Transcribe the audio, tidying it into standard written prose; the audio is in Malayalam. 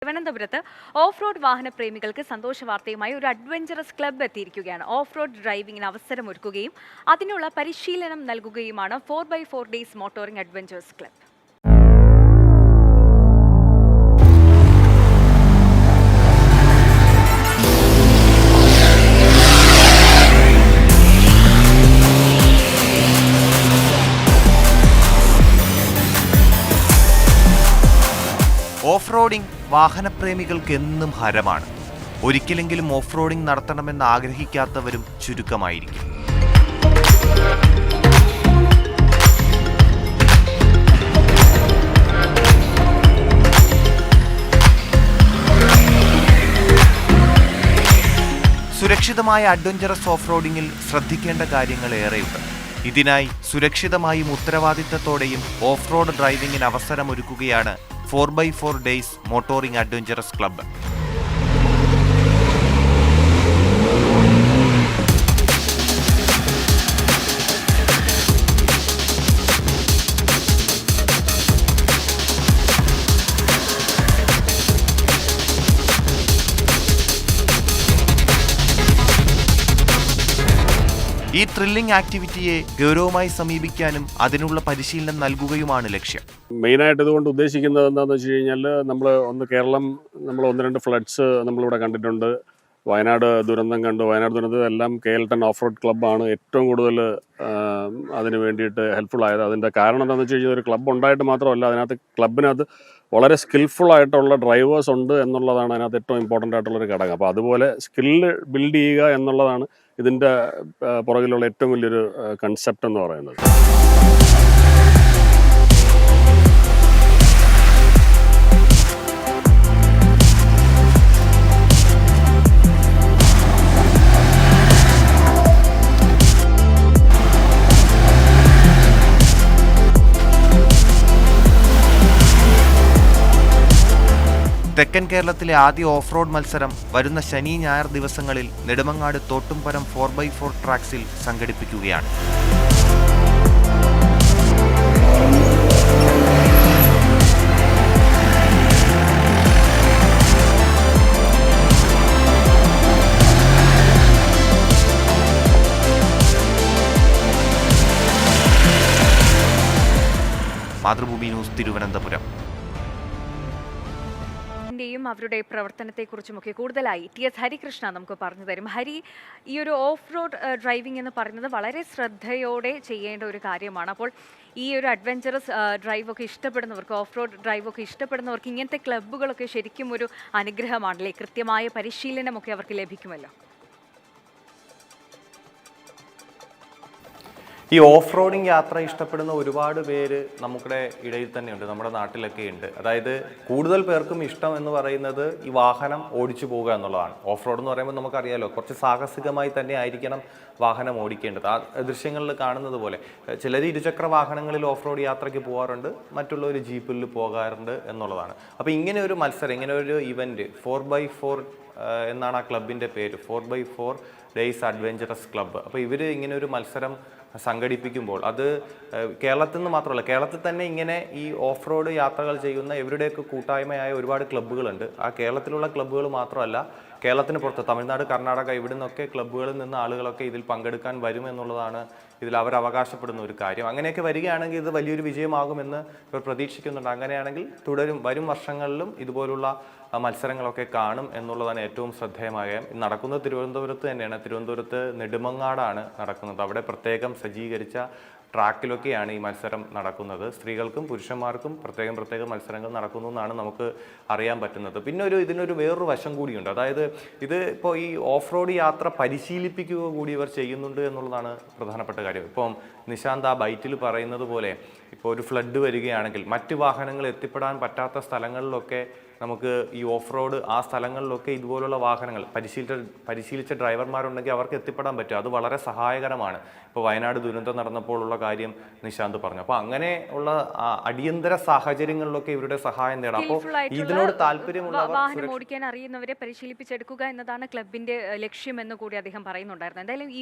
തിരുവനന്തപുരത്ത് ഓഫ് റോഡ് വാഹനപ്രേമികൾക്ക് സന്തോഷ വാർത്തയുമായി ഒരു അഡ്വഞ്ചറസ് ക്ലബ്ബ് എത്തിയിരിക്കുകയാണ്. ഓഫ് റോഡ് ഡ്രൈവിംഗിന് അവസരമൊരുക്കുകയും അതിനുള്ള പരിശീലനം നൽകുകയുമാണ് 4x4 days motoring adventures club. Off roading വാഹനപ്രേമികൾക്ക് എന്നും ഹരമാണ്. ഒരിക്കലെങ്കിലും ഓഫ് റോഡിംഗ് നടത്തണമെന്ന് ആഗ്രഹിക്കാത്തവരും ചുരുക്കമായിരിക്കും. സുരക്ഷിതമായ അഡ്വഞ്ചറസ് ഓഫ് റോഡിംഗിൽ ശ്രദ്ധിക്കേണ്ട കാര്യങ്ങൾ ഏറെയുണ്ട്. ഇതിനായി സുരക്ഷിതമായും ഉത്തരവാദിത്തത്തോടെയും ഓഫ് റോഡ് ഡ്രൈവിംഗിന് അവസരമൊരുക്കുകയാണ് 4x4 days motoring adventurous club. ഈ ത്രില്ലിംഗ് ആക്ടിവിറ്റിയെ ഗൗരവമായി സമീപിക്കാനും അതിനുള്ള പരിശീലനം നൽകുകയുമാണ് ലക്ഷ്യം. മെയിനായിട്ട് ഇതുകൊണ്ട് ഉദ്ദേശിക്കുന്നത് എന്താണെന്ന് വെച്ച് കഴിഞ്ഞാൽ കേരളം നമ്മൾ 1-2 ഫ്ലഡ്സ് നമ്മളിവിടെ കണ്ടിട്ടുണ്ട്. വയനാട് ദുരന്തം കണ്ടു. വയനാട് ദുരന്തം എല്ലാം KL10 ഓഫ് റോഡ് ക്ലബ്ബാണ് ഏറ്റവും കൂടുതൽ അതിന് വേണ്ടിയിട്ട് ഹെൽപ്ഫുൾ ആയത്. അതിൻ്റെ കാരണം എന്താണെന്ന് വെച്ച് കഴിഞ്ഞാൽ ഒരു ക്ലബ്ബ് ഉണ്ടായിട്ട് മാത്രമല്ല, ക്ലബിനകത്ത് വളരെ സ്കിൽഫുൾ ആയിട്ടുള്ള ഡ്രൈവേഴ്സ് ഉണ്ട് എന്നുള്ളതാണ് അതിനകത്ത് ഏറ്റവും ഇമ്പോർട്ടൻ്റ് ആയിട്ടുള്ളൊരു ഘടകം. അപ്പോൾ അതുപോലെ സ്കില്ല് ബിൽഡ് ചെയ്യുക എന്നുള്ളതാണ് ഇതിൻ്റെ പുറകിലുള്ള ഏറ്റവും വലിയൊരു കൺസെപ്റ്റ് എന്ന് പറയുന്നത്. തെക്കൻ കേരളത്തിലെ ആദ്യ ഓഫ് റോഡ് മത്സരം വരുന്ന ശനി ഞായർ ദിവസങ്ങളിൽ നെടുമങ്ങാട് തോട്ടുംപരം 4x4 ട്രാക്സിൽ സംഘടിപ്പിക്കുകയാണ്. മാതൃഭൂമി ന്യൂസ്, തിരുവനന്തപുരം. അവരുടെ പ്രവർത്തനത്തെക്കുറിച്ചുമൊക്കെ കൂടുതലായി TS ഹരികൃഷ്ണ നമുക്ക് പറഞ്ഞു തരും. ഹരി, ഈ ഒരു ഓഫ് റോഡ് ഡ്രൈവിംഗ് എന്ന് പറയുന്നത് വളരെ ശ്രദ്ധയോടെ ചെയ്യേണ്ട ഒരു കാര്യമാണ്. അപ്പോൾ ഈ ഒരു അഡ്വഞ്ചറസ് ഡ്രൈവൊക്കെ ഇഷ്ടപ്പെടുന്നവർക്ക്, ഓഫ് റോഡ് ഡ്രൈവൊക്കെ ഇഷ്ടപ്പെടുന്നവർക്ക് ഇങ്ങനത്തെ ക്ലബ്ബുകളൊക്കെ ശരിക്കും ഒരു അനുഗ്രഹമാണല്ലേ? കൃത്യമായ പരിശീലനമൊക്കെ അവർക്ക് ലഭിക്കുമല്ലോ. ഈ ഓഫ് റോഡിങ് യാത്ര ഇഷ്ടപ്പെടുന്ന ഒരുപാട് പേര് നമ്മുടെ ഇടയിൽ തന്നെയുണ്ട്, നമ്മുടെ നാട്ടിലൊക്കെ ഉണ്ട്. അതായത് കൂടുതൽ പേർക്കും ഇഷ്ടം എന്ന് പറയുന്നത് ഈ വാഹനം ഓടിച്ചു പോകുക എന്നുള്ളതാണ്. ഓഫ് റോഡ് എന്ന് പറയുമ്പോൾ നമുക്കറിയാലോ, കുറച്ച് സാഹസികമായി തന്നെ ആയിരിക്കണം വാഹനം ഓടിക്കേണ്ടത്. ആ ദൃശ്യങ്ങളിൽ കാണുന്നത് പോലെ ചിലർ ഇരുചക്ര വാഹനങ്ങളിൽ ഓഫ് റോഡ് യാത്രയ്ക്ക് പോകാറുണ്ട്, മറ്റുള്ളവർ ജീപ്പിൽ പോകാറുണ്ട് എന്നുള്ളതാണ്. അപ്പോൾ ഇങ്ങനെ ഒരു മത്സരം, ഇങ്ങനെ ഒരു ഇവൻറ്റ് 4x4 എന്നാണ് ആ ക്ലബിൻ്റെ പേര്, 4x4 ഡേയ്സ് അഡ്വഞ്ചറസ് ക്ലബ്ബ്. അപ്പോൾ ഇവർ ഇങ്ങനെ ഒരു മത്സരം സംഘടിപ്പിക്കുമ്പോൾ അത് കേരളത്തിൽ നിന്ന് മാത്രമല്ല, കേരളത്തിൽ തന്നെ ഇങ്ങനെ ഈ ഓഫ് റോഡ് യാത്രകൾ ചെയ്യുന്ന ഇവരുടെയൊക്കെ കൂട്ടായ്മയായ ഒരുപാട് ക്ലബ്ബുകളുണ്ട്. ആ കേരളത്തിലുള്ള ക്ലബ്ബുകൾ മാത്രമല്ല, കേരളത്തിന് പുറത്ത് തമിഴ്നാട്, കർണാടക, ഇവിടെ നിന്നൊക്കെ ക്ലബ്ബുകളിൽ നിന്ന് ആളുകളൊക്കെ ഇതിൽ പങ്കെടുക്കാൻ വരും എന്നുള്ളതാണ് ഇതിൽ അവർ അവകാശപ്പെടുന്ന ഒരു കാര്യം. അങ്ങനെയൊക്കെ വരികയാണെങ്കിൽ ഇത് വലിയൊരു വിജയമാകുമെന്ന് ഇവർ പ്രതീക്ഷിക്കുന്നുണ്ട്. അങ്ങനെയാണെങ്കിൽ വരും വർഷങ്ങളിലും ഇതുപോലുള്ള മത്സരങ്ങളൊക്കെ കാണും എന്നുള്ളതാണ് ഏറ്റവും ശ്രദ്ധേയമായ. നടക്കുന്നത് തിരുവനന്തപുരത്ത് തന്നെയാണ്. തിരുവനന്തപുരത്ത് നെടുമങ്ങാടാണ് നടക്കുന്നത്. അവിടെ പ്രത്യേകം സജ്ജീകരിച്ച ട്രാക്കിലൊക്കെയാണ് ഈ മത്സരം നടക്കുന്നത്. സ്ത്രീകൾക്കും പുരുഷന്മാർക്കും പ്രത്യേകം മത്സരങ്ങൾ നടക്കുന്നു എന്നാണ് നമുക്ക് അറിയാൻ പറ്റുന്നത്. പിന്നെ ഇതിനൊരു വേറൊരു വശം കൂടിയുണ്ട്. അതായത് ഇത് ഇപ്പോൾ ഈ ഓഫ് റോഡ് യാത്ര പരിശീലിപ്പിക്കുക കൂടി ഇവർ ചെയ്യുന്നുണ്ട് എന്നുള്ളതാണ് പ്രധാനപ്പെട്ട കാര്യം. ഇപ്പം നിശാന്ത് ആ ബൈറ്റിൽ പറയുന്നത് പോലെ, ഇപ്പോൾ ഒരു ഫ്ലഡ് വരികയാണെങ്കിൽ മറ്റ് വാഹനങ്ങൾ എത്തിപ്പെടാൻ പറ്റാത്ത സ്ഥലങ്ങളിലൊക്കെ നമുക്ക് ഈ ഓഫ് റോഡ് ആ സ്ഥലങ്ങളിലൊക്കെ ഇതുപോലുള്ള വാഹനങ്ങൾ പരിശീലിച്ച ഡ്രൈവർമാരുണ്ടെങ്കിൽ അവർക്ക് എത്തിപ്പെടാൻ പറ്റും. അത് വളരെ സഹായകരമാണ്. ഇപ്പോൾ വയനാട് ദുരന്തം നടന്നപ്പോഴുള്ള കാര്യം നിശാന്ത് പറഞ്ഞു. അപ്പോൾ അങ്ങനെ ഉള്ള അടിയന്തര സാഹചര്യങ്ങളിലൊക്കെ ഇവരുടെ സഹായം നേടാം. അപ്പോൾ ഇതിനോട് താല്പര്യമുള്ളവർ, വാഹനം ഓടിക്കാൻ അറിയുന്നവരെ പരിശീലിപ്പിച്ചെടുക്കുക എന്നതാണ് ക്ലബിന്റെ ലക്ഷ്യം എന്ന് കൂടി അദ്ദേഹം പറയുന്നുണ്ടായിരുന്നു. എന്തായാലും